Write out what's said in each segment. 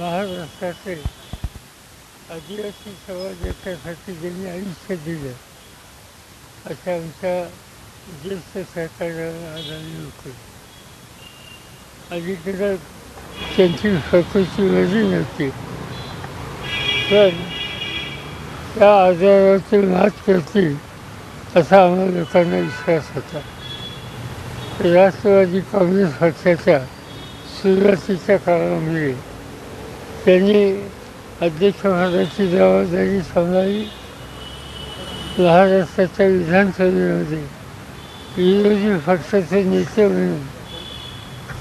महाराष्ट्राचे आदिवासी समाज याच्यासाठी ज्यांनी आयुष्य दिलं अशा आमच्या ज्येष्ठ सहकार्याला आदरणीय होते. अलीकडं त्यांची स्वतःची वजन नव्हती, पण त्या आजारावरती मात करतील असा आम्हा लोकांना विश्वास होता. राष्ट्रवादी काँग्रेस पक्षाच्या सुरुवातीच्या काळामध्ये त्यांनी अध्यक्षपदाची जबाबदारी सांभाळली. महाराष्ट्राच्या विधानसभेमध्ये विरोधी पक्षाचे नेते म्हणून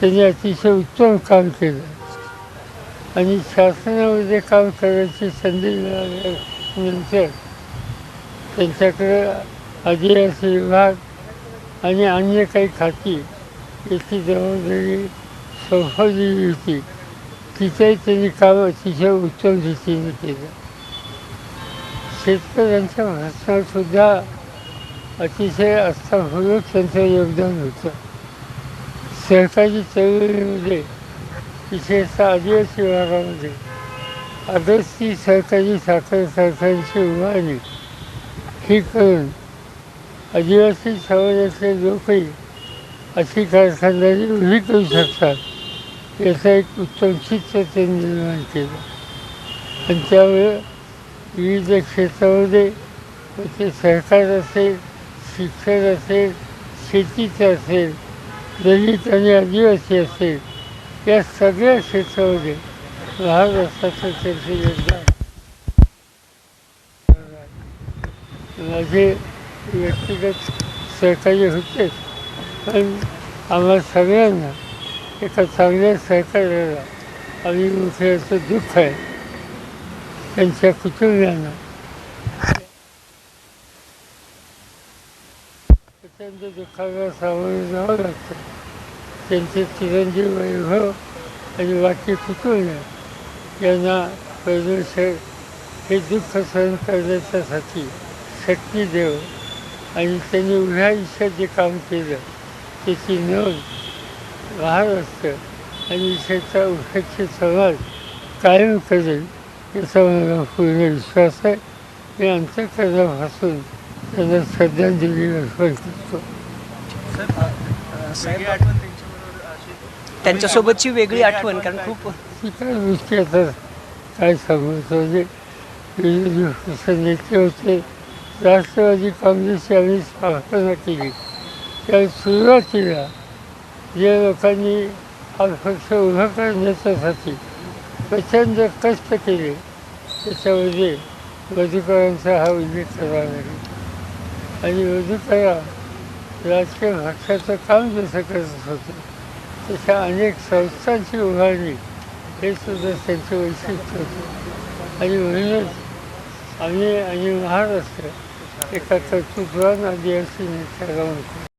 त्यांनी अतिशय उत्तम काम केलं आणि शासनामध्ये काम करायची संधी मिळाल्यानंतर त्यांच्याकडे आदिवासी विभाग आणि अन्य काही खाती याची जबाबदारी सोपवलेली होती. तिथेही त्यांनी काम अतिशय उत्तम रीतीने केलं. शेतकऱ्यांच्या भाषणातसुद्धा अतिशय आस्थापूर्वक त्यांचं योगदान होतं. सहकारी चळवळीमध्ये विशेषतः आदिवासी भागामध्ये आदर्शी सहकारी साखर कारखान्यांची उभारणी ही करून आदिवासी समाजातले लोकही अशी कारखानदारी उभी करू शकतात याचं एक उत्तम चित्र त्यांनी निर्माण केलं. आणि त्यामुळे विविध क्षेत्रामध्ये ते सहकार असेल, शिक्षण असेल, शेतीचं असेल, दलित आणि आदिवासी असेल, या सगळ्या क्षेत्रामध्ये महाराष्ट्राचं त्यांचं योगदान. माझे व्यक्तिगत सहकार्य होतेच, पण आम्हाला सगळ्यांना एका चांगल्या सहकार्याला अभिमुखे असं दुःख आहे. त्यांच्या कुटुंबियांना प्रचंड दुःखाला सामोरं जावं लागतं. त्यांचे चिरंजीव वैभव आणि बाकी कुटुंब यांना परमेश्वर हे दुःख सहन करण्याच्यासाठी शक्ती देव आणि त्यांनी उभ्या आयुष्यात जे काम केलं त्याची नोंद महाराष्ट्र आणि विशेषतः उपेक्षित समाज कायम करेल याचा मला पूर्ण विश्वास आहे. मी अंतःकरणापासून त्यांना श्रद्धांजली अर्पण करतो. त्यांच्यासोबतची वेगळी आठवण, कारण खूप काय गोष्टी आता काय सांगायचं. म्हणजे विरोधी पक्ष नेते होते, राष्ट्रवादी काँग्रेसची आम्ही स्थापना केली. त्या सुरुवातीला ज्या लोकांनी हा पक्ष उभा करण्याच्यासाठी प्रचंड कष्ट केले त्याच्यामध्ये मधुकरांचा हा उल्लेख करावा लागेल. आणि मधुकरा राजकीय पक्षाचं काम जसं करत होतं तशा अनेक संस्थांची उभारणी हे सुद्धा त्यांचे वैशिष्ट्य होतं. आणि म्हणूनच आम्ही आणि महाराष्ट्र एका कर्तृत्वान आदिवासी नेत्याला म्हणतो.